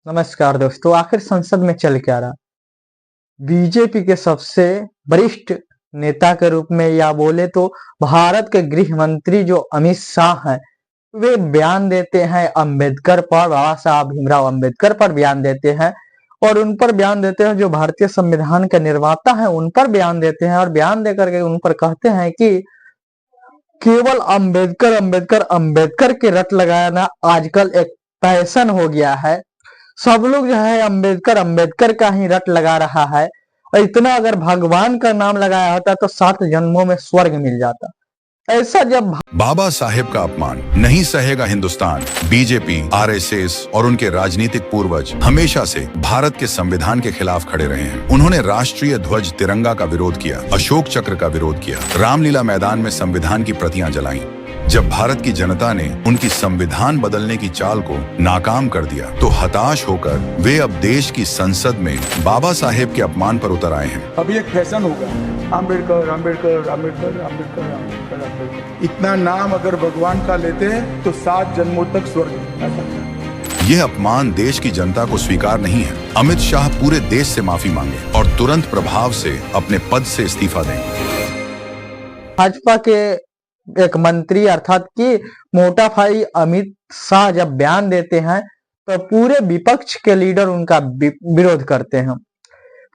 नमस्कार दोस्तों। आखिर संसद में चल क्या रहा? बीजेपी के सबसे वरिष्ठ नेता के रूप में या बोले तो भारत के गृह मंत्री जो अमित शाह हैं, वे बयान देते हैं अंबेडकर पर, बाबा साहब भीमराव अंबेडकर पर बयान देते हैं और उन पर बयान देते हैं जो भारतीय संविधान के निर्माता हैं उन पर बयान देते हैं और बयान देकर के उन पर कहते हैं कि केवल अंबेडकर अंबेडकर अंबेडकर के रट लगाना आजकल एक फैशन हो गया है। सब लोग जो है अंबेडकर अंबेडकर का ही रट लगा रहा है और इतना अगर भगवान का नाम लगाया होता तो 7 जन्मों में स्वर्ग मिल जाता। ऐसा जब बाबा साहेब का अपमान नहीं सहेगा हिंदुस्तान। बीजेपी, आरएसएस और उनके राजनीतिक पूर्वज हमेशा से भारत के संविधान के खिलाफ खड़े रहे हैं। उन्होंने राष्ट्रीय ध्वज तिरंगा का विरोध किया, अशोक चक्र का विरोध किया, रामलीला मैदान में संविधान की प्रतियां जलाईं। जब भारत की जनता ने उनकी संविधान बदलने की चाल को नाकाम कर दिया तो हताश होकर वे अब देश की संसद में बाबा साहेब के अपमान पर उतर आए हैं। अभी एक फैशन होगा, अंबेडकर अंबेडकर अंबेडकर अंबेडकर अंबेडकर अंबेडकर। इतना नाम अगर भगवान का लेते हैं तो 7 जन्मों तक स्वर्ग। यह अपमान देश की जनता को स्वीकार नहीं है। अमित शाह पूरे देश से माफी मांगे और तुरंत प्रभाव से अपने पद से इस्तीफा दें। भाजपा के एक मंत्री अर्थात कि मोटा भाई अमित शाह जब बयान देते हैं तो पूरे विपक्ष के लीडर उनका विरोध करते हैं।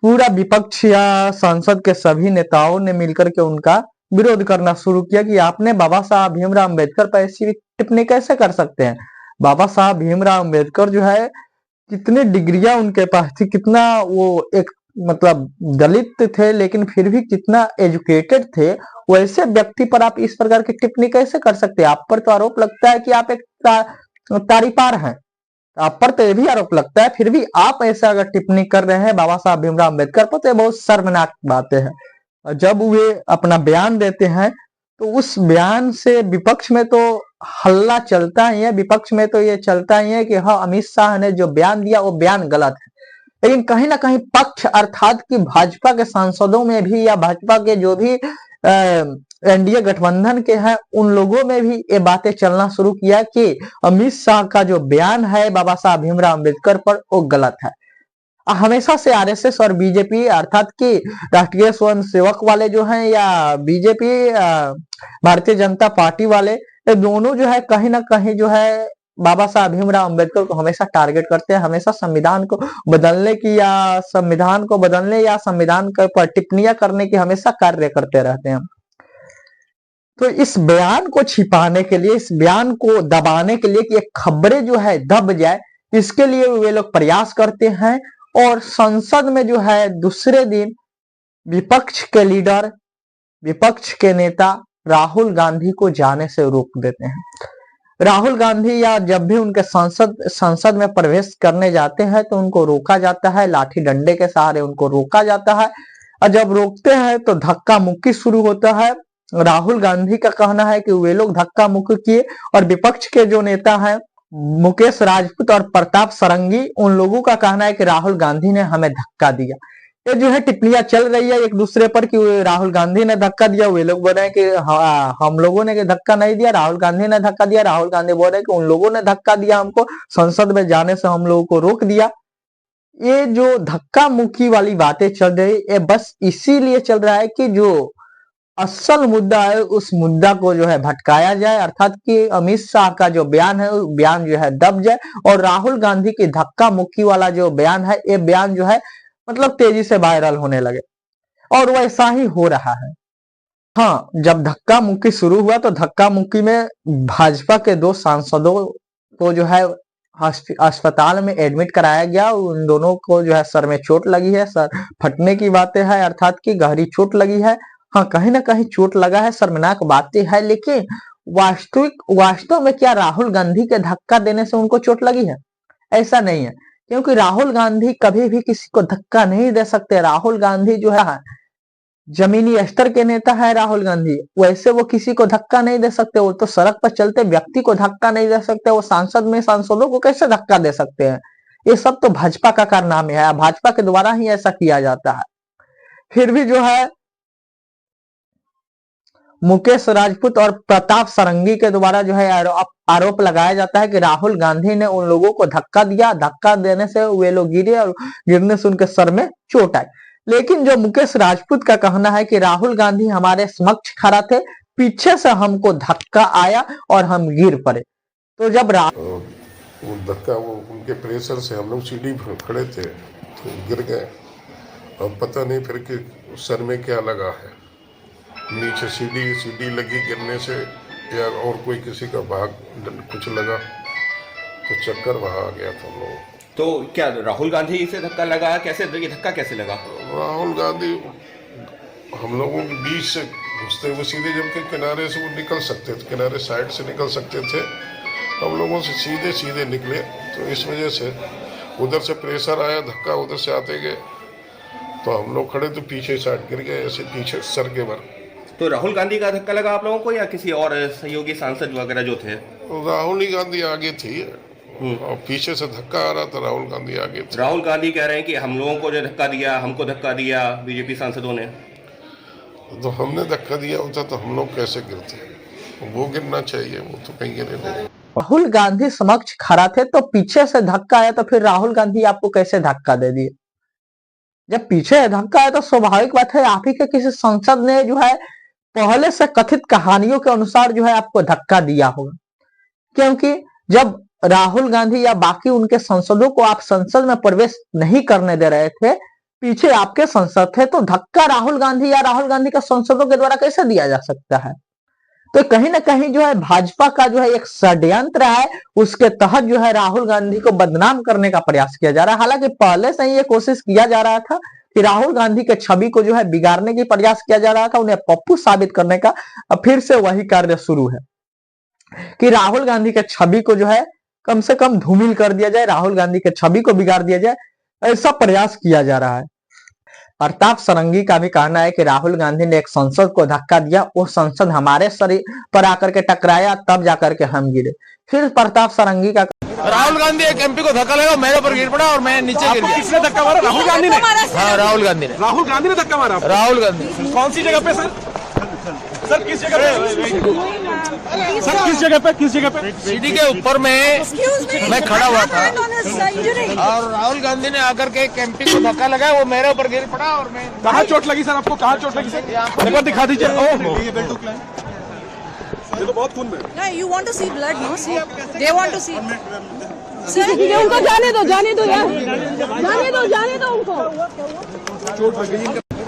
पूरा विपक्ष या संसद के सभी नेताओं ने मिलकर के उनका विरोध करना शुरू किया कि आपने बाबा साहब भीमराव अंबेडकर पर ऐसी टिप्पणी कैसे कर सकते हैं। बाबा साहब भीमराव अंबेडकर जो है कितनी डिग्रियां उनके पास थी, कितना वो एक मतलब दलित थे लेकिन फिर भी कितना एजुकेटेड थे। वैसे व्यक्ति पर आप इस प्रकार की टिप्पणी कैसे कर सकते हैं? आप पर तो आरोप लगता है कि आप एक तारीपार हैं, आप पर तो ये भी आरोप लगता है, फिर भी आप ऐसा अगर टिप्पणी कर रहे हैं बाबा साहब भीमराव अंबेडकर पर तो ये बहुत शर्मनाक बातें हैं। जब वे अपना बयान देते हैं तो उस बयान से विपक्ष में तो हल्ला चलता ही है, विपक्ष में तो ये चलता ही है कि हाँ, अमित शाह ने जो बयान दिया वो बयान गलत है। लेकिन कहीं ना कहीं पक्ष अर्थात कि भाजपा के सांसदों में भी या भाजपा के जो भी एनडीए गठबंधन के हैं उन लोगों में भी ये बातें चलना शुरू किया कि अमित शाह का जो बयान है बाबा साहब भीमराव अंबेडकर पर वो गलत है। हमेशा से आरएसएस और बीजेपी अर्थात कि राष्ट्रीय स्वयं सेवक वाले जो हैं या बीजेपी भारतीय जनता पार्टी वाले, ये दोनों जो है कहीं ना कहीं जो है बाबा साहब भीमराव अंबेडकर को हमेशा टारगेट करते हैं, हमेशा संविधान को बदलने की या संविधान को बदलने या संविधान पर टिप्पणियां करने की हमेशा कार्य करते रहते हैं। तो इस बयान को छिपाने के लिए, इस बयान को दबाने के लिए कि ये खबरें जो है दब जाए, इसके लिए वे लोग प्रयास करते हैं और संसद में जो है दूसरे दिन विपक्ष के लीडर, विपक्ष के नेता राहुल गांधी को जाने से रोक देते हैं। राहुल गांधी या जब भी उनके संसद में प्रवेश करने जाते हैं तो उनको रोका जाता है, लाठी डंडे के सहारे उनको रोका जाता है और जब रोकते हैं तो धक्का मुक्की शुरू होता है। राहुल गांधी का कहना है कि वे लोग धक्का मुक्की किए और विपक्ष के जो नेता हैं मुकेश राजपूत और प्रताप सरंगी, उन लोगों का कहना है कि राहुल गांधी ने हमें धक्का दिया। ये जो है टिप्पणियां चल रही है एक दूसरे पर कि राहुल गांधी ने धक्का दिया, वे लोग बोल रहे हैं कि हम लोगों ने धक्का नहीं दिया, राहुल गांधी ने धक्का दिया। राहुल गांधी बोल रहे हैं कि उन लोगों ने धक्का दिया, हमको संसद में जाने से हम लोगों को रोक दिया। ये जो धक्का मुक्की वाली बातें चल रही है बस इसीलिए चल रहा है कि जो असल मुद्दा है उस मुद्दा को जो है भटकाया जाए, अर्थात कि अमित शाह का जो बयान है वो बयान जो है दब जाए और राहुल गांधी की धक्का मुक्की वाला जो बयान है ये बयान जो है मतलब तेजी से वायरल होने लगे और वैसा ही हो रहा है। हाँ, जब धक्का मुक्की शुरू हुआ तो धक्का मुक्की में भाजपा के 2 सांसदों को जो है अस्पताल में एडमिट कराया गया। उन दोनों को जो है सर में चोट लगी है, सर फटने की बातें है, अर्थात की गहरी चोट लगी है। हाँ, कहीं ना कहीं चोट लगा है, शर्मनाक बातें है, लेकिन वास्तव में क्या राहुल गांधी के धक्का देने से उनको चोट लगी है? ऐसा नहीं है, क्योंकि राहुल गांधी कभी भी किसी को धक्का नहीं दे सकते। राहुल गांधी जो है जमीनी स्तर के नेता है राहुल गांधी, वैसे वो किसी को धक्का नहीं दे सकते। वो तो सड़क पर चलते व्यक्ति को धक्का नहीं दे सकते, वो सांसद में सांसदों को कैसे धक्का दे सकते हैं? ये सब तो भाजपा का कारनामे है, भाजपा के द्वारा ही ऐसा किया जाता है। फिर भी जो है मुकेश राजपूत और प्रताप सारंगी के द्वारा जो है आरोप लगाया जाता है कि राहुल गांधी ने उन लोगों को धक्का दिया, धक्का देने से वे लोग गिरे और गिरने से उनके सर में चोट आई। लेकिन जो मुकेश राजपूत का कहना है कि राहुल गांधी हमारे समक्ष खड़ा थे, पीछे से हमको धक्का आया और हम गिर पड़े। तो जब वो धक्का वो उनके प्रेशर से हम लोग सीढ़ी पर खड़े थे तो गिर गए। अब पता नहीं फिर कि सर में क्या लगा है, नीचे सीढ़ी लगी गिरने से या और कोई किसी का भाग कुछ लगा तो चक्कर वहाँ आ गया था हम लोग। तो क्या राहुल गांधी से धक्का लगा? कैसे ये धक्का कैसे लगा? राहुल गांधी हम लोगों के बीच से घुसते हुए सीधे जब के किनारे से वो निकल सकते थे, किनारे साइड से निकल सकते थे, हम लोगों से सीधे निकले। तो इस वजह से उधर से प्रेशर आया, धक्का उधर से आते गए तो हम लोग खड़े तो पीछे साइड गिर गए, ऐसे पीछे सर के भर। तो राहुल गांधी का धक्का लगा आप लोगों को या किसी और सहयोगी सांसद वगैरह जो थे? राहुल गांधी आगे थी और पीछे से धक्का आ रहा था, राहुल गांधी आगे थे। राहुल गांधी कह रहे हैं कि हम लोगों को जो धक्का दिया, हमको धक्का दिया बीजेपी सांसदों ने। तो हमने धक्का दिया होता तो हम लोग कैसे गिरते? वो गिरना चाहिए, वो तो कहीं गिरे नहीं। राहुल गांधी समक्ष खड़ा थे तो पीछे से धक्का आया, तो फिर राहुल गांधी आपको कैसे धक्का दे दिए? जब पीछे धक्का आया तो स्वाभाविक बात है आप ही के किसी सांसद ने जो है पहले से कथित कहानियों के अनुसार जो है आपको धक्का दिया होगा। क्योंकि जब राहुल गांधी या बाकी उनके सांसदों को आप संसद में प्रवेश नहीं करने दे रहे थे, पीछे आपके सांसद थे, तो धक्का राहुल गांधी या राहुल गांधी के सांसदों के द्वारा कैसे दिया जा सकता है? तो कहीं ना कहीं जो है भाजपा का जो है एक षड्यंत्र है, उसके तहत जो है राहुल गांधी को बदनाम करने का प्रयास किया जा रहा है। हालांकि पहले से ही ये कोशिश किया जा रहा था कि राहुल गांधी के छवि को जो है बिगाड़ने की प्रयास किया जा रहा था, उन्हें पप्पू साबित करने का। अब फिर से वही कार्य शुरू है कि राहुल गांधी के छवि को जो है कम से कम धूमिल कर दिया जाए, राहुल गांधी के छवि को बिगाड़ दिया जाए, ऐसा प्रयास किया जा रहा है। प्रताप सारंगी का भी कहना है कि राहुल गांधी ने एक संसद को धक्का दिया, वो संसद हमारे शरीर पर आकर के टकराया, तब जाकर के हम गिरे। फिर प्रताप सारंगी का राहुल गांधी एक एमपी को धक्का लगा, मेरे ऊपर गिर पड़ा और मैं नीचे गिर गया। किसने धक्का मारा? राहुल गांधी ने? हाँ, राहुल गांधी ने। राहुल गांधी ने धक्का मारा? राहुल गांधी। कौन सी जगह पे सर? सर किस जगह पे? सर किस जगह पे? किस जगह पे? सीढ़ी के ऊपर मैं खड़ा हुआ था और राहुल गांधी ने आकर के एक एमपी को धक्का लगाया, वो मेरे ऊपर गिर पड़ा और मैं। कहाँ चोट लगी सर आपको? कहाँ चोट लगी सर? एक बार दिखा दीजिए। ये तो बहुत खून में। Yeah, you want to see blood, no? See, they want to see. उनको जाने दो यार, जाने दो उनको।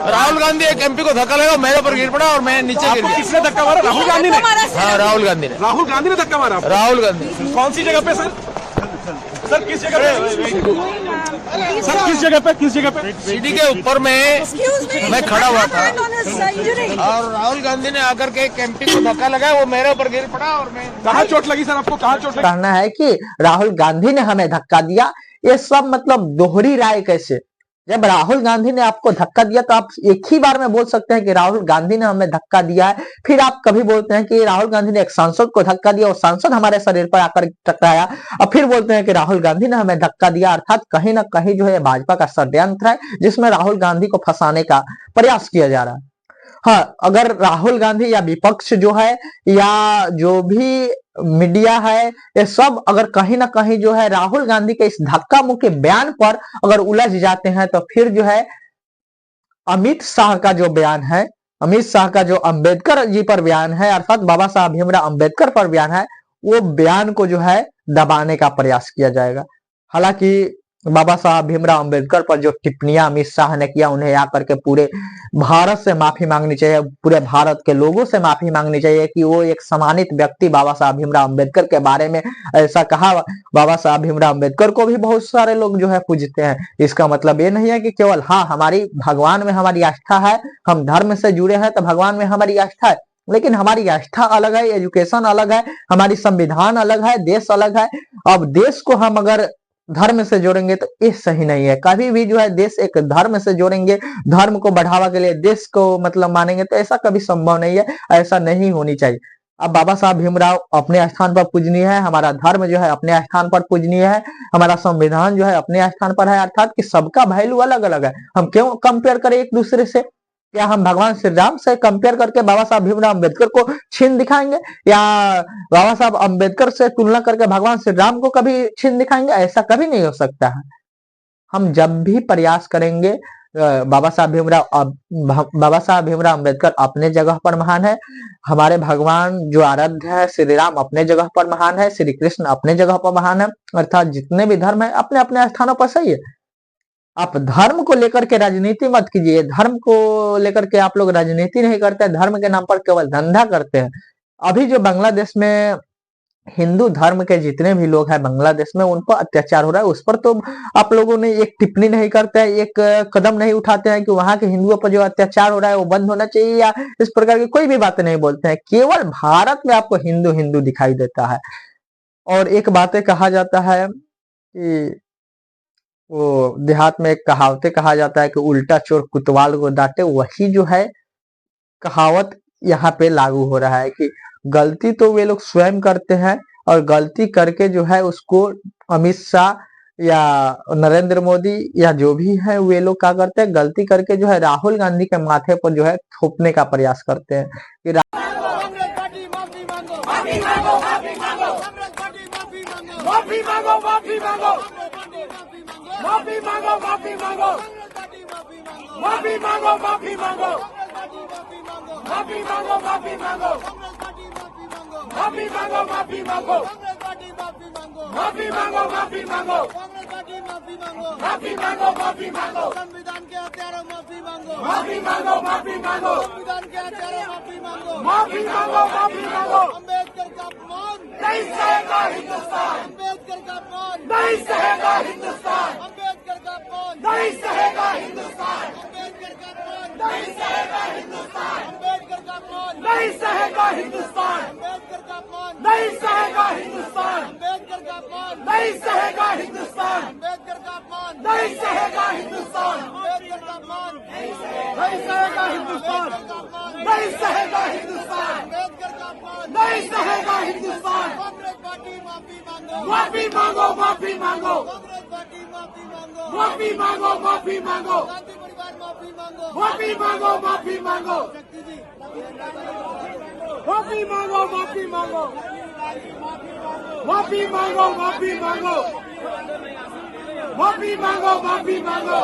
राहुल गांधी एक एमपी को धक्का लगा, मेरे ऊपर गिर पड़ा और मैं नीचे गिर गया। किसने धक्का मारा? राहुल गांधी ने? हाँ, राहुल गांधी ने। राहुल गांधी ने धक्का मारा? राहुल गांधी। कौन सी जगह पे सर? सर किस जगह पे? सर किस जगह पे? किस जगह पे? सीढ़ी के ऊपर मैं खड़ा हुआ था और राहुल गांधी ने आकर के एक एमपी को धक्का लगाया, वो मेरे ऊपर गिर पड़ा और मैं। कहाँ चोट लगी सर आपको? कहाँ चोट लगी? कहना है कि राहुल गांधी ने हमें धक्का दिया, ये सब मतलब दोहरी राय कैसे? जब राहुल गांधी ने आपको धक्का दिया तो आप एक ही बार में बोल सकते हैं कि राहुल गांधी ने हमें धक्का दिया है, फिर आप कभी बोलते हैं कि राहुल गांधी ने एक सांसद को धक्का दिया और सांसद हमारे शरीर पर आकर टकराया, और फिर बोलते हैं कि राहुल गांधी ने हमें धक्का दिया। अर्थात कहीं ना कहीं जो है भाजपा का षड्यंत्र है, जिसमें राहुल गांधी को फंसाने का प्रयास किया जा रहा है। हाँ, अगर राहुल गांधी या विपक्ष जो है या जो भी मीडिया है, ये सब अगर कहीं ना कहीं जो है राहुल गांधी के इस धक्का मुक्की बयान पर अगर उलझ जाते हैं, तो फिर जो है अमित शाह का जो बयान है, अमित शाह का जो अंबेडकर जी पर बयान है, अर्थात बाबा साहब भीमराव अंबेडकर पर बयान है, वो बयान को जो है दबाने का प्रयास किया जाएगा। हालांकि बाबा साहब भीमराव अंबेडकर पर जो टिप्पणियां अमित शाह ने किया, उन्हें आकर के पूरे भारत से माफी मांगनी चाहिए, पूरे भारत के लोगों से माफी मांगनी चाहिए कि वो एक सम्मानित व्यक्ति बाबा साहब भीमराव अंबेडकर के बारे में ऐसा कहा। बाबा साहब भीमराव अंबेडकर को भी बहुत सारे लोग जो है पूजते हैं। इसका मतलब ये नहीं है कि केवल हाँ हमारी भगवान में हमारी आस्था है, हम धर्म से जुड़े हैं तो भगवान में हमारी आस्था है, लेकिन हमारी आस्था अलग है, एजुकेशन अलग है, हमारी संविधान अलग है, देश अलग है। अब देश को हम अगर धर्म से जोड़ेंगे तो ये सही नहीं है। कभी भी जो है देश एक धर्म से जोड़ेंगे, धर्म को बढ़ावा के लिए देश को मतलब मानेंगे, तो ऐसा कभी संभव नहीं है, ऐसा नहीं होनी चाहिए। अब बाबा साहब भीमराव अपने स्थान पर पूजनीय है, हमारा धर्म जो है अपने स्थान पर पूजनीय है, हमारा संविधान जो है अपने स्थान पर है, अर्थात कि सबका वैल्यू अलग अलग है। हम क्यों कंपेयर करें एक दूसरे से? क्या हम भगवान श्री राम से कंपेयर करके बाबा साहब भीमराव अम्बेडकर को छीन दिखाएंगे, या बाबा साहब अम्बेडकर से तुलना करके भगवान श्री राम को कभी छीन दिखाएंगे? ऐसा कभी नहीं हो सकता है। हम जब भी प्रयास करेंगे, बाबा साहब भीमराव अम्बेडकर अपने जगह पर महान है, हमारे भगवान जो आराध्य है श्री राम अपने जगह पर महान है, श्री कृष्ण अपने जगह पर महान है, अर्थात जितने भी धर्म है अपने अपने स्थानों पर सही है। आप धर्म को लेकर के राजनीति मत कीजिए, धर्म को लेकर के आप लोग राजनीति नहीं करते, धर्म के नाम पर केवल धंधा करते हैं। अभी जो बांग्लादेश में हिंदू धर्म के जितने भी लोग हैं बांग्लादेश में, उन पर अत्याचार हो रहा है, उस पर तो आप लोगों ने एक टिप्पणी नहीं करते हैं, एक कदम नहीं उठाते हैं कि वहां के हिंदुओं पर जो अत्याचार हो रहा है वो बंद होना चाहिए, या इस प्रकार की कोई भी बातें नहीं बोलते हैं। केवल भारत में आपको हिंदू हिंदू दिखाई देता है। और एक बातें कहा जाता है कि वो देहात में एक कहावतें कहा जाता है कि उल्टा चोर कुतवाल को डांटे, वही जो है कहावत यहाँ पे लागू हो रहा है कि गलती तो वे लोग स्वयं करते हैं, और गलती करके जो है उसको अमित शाह या नरेंद्र मोदी या जो भी है वे लोग क्या करते हैं, गलती करके जो है राहुल गांधी के माथे पर जो है थोपने का प्रयास करते हैं कि संविधान के हत्यारों माफी मांगो, माफी मांगो, माफी मांगो, संविधान के हत्यारों माफी मांगो, माफी मांगो, माफी मांगो। अम्बेडकर का अपमान नहीं सहेगा हिंदुस्तान, अम्बेडकर का अपमान नहीं सहेगा हिंदुस्तान, अम्बेडकर का अपमान नहीं सहेगा हिंदुस्तान, अम्बेडकर का अपमान नहीं सहेगा हिंदुस्तान, अम्बेडकर का अपमान नहीं सहेगा हिंदुस्तान, अम्बेडकर का अपमान नहीं सहेगा हिंदुस्तान, अम्बेडकर का अपमान नहीं सहेगा हिंदुस्तान, अम्बेडकर का अपमान नहीं सहेगा हिंदुस्तान, अम्बेडकर का अपमान नहीं सहेगा हिंदुस्तान, नहीं सहेगा हिंदुस्तान, अम्बेडकर का अपमान नहीं सहेगा हिंदुस्तान। कांग्रेस पार्टी माफी मांगो, माफी मांगो, माफी मांगो, कांग्रेस पार्टी माफी मांगो, माफी मांगो, माफी मांगो, गांधी परिवार माफी मांगो, माफी मांगो, माफी मांगो, शक्ति जी माफी मांगो, माफी मांगो, माफी मांगो, माफी मांगो, माफी मांगो, माफी मांगो।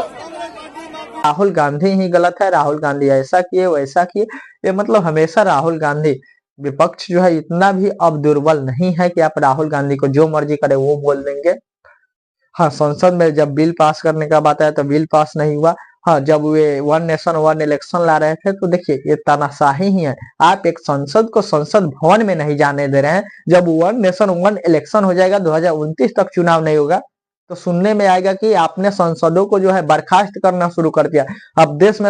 राहुल गांधी ही गलत है, राहुल गांधी ऐसा किए वैसा किए, ये मतलब हमेशा राहुल गांधी, विपक्ष जो है इतना भी अब दुर्बल नहीं है कि आप राहुल गांधी को जो मर्जी करे वो बोल देंगे। हाँ, संसद में जब बिल पास करने का बात आया तो बिल पास नहीं हुआ। हाँ, जब way one nation one election ला रहे थे तो देखिए ये तानाशाही ही है। आप एक संसद को संसद भवन में नहीं जाने दे रहे हैं। जब वन नेशन वन इलेक्शन हो जाएगा, 2029 तक चुनाव नहीं होगा, तो सुनने में आएगा कि आपने सांसदों को जो है बर्खास्त करना शुरू कर दिया। अब देश में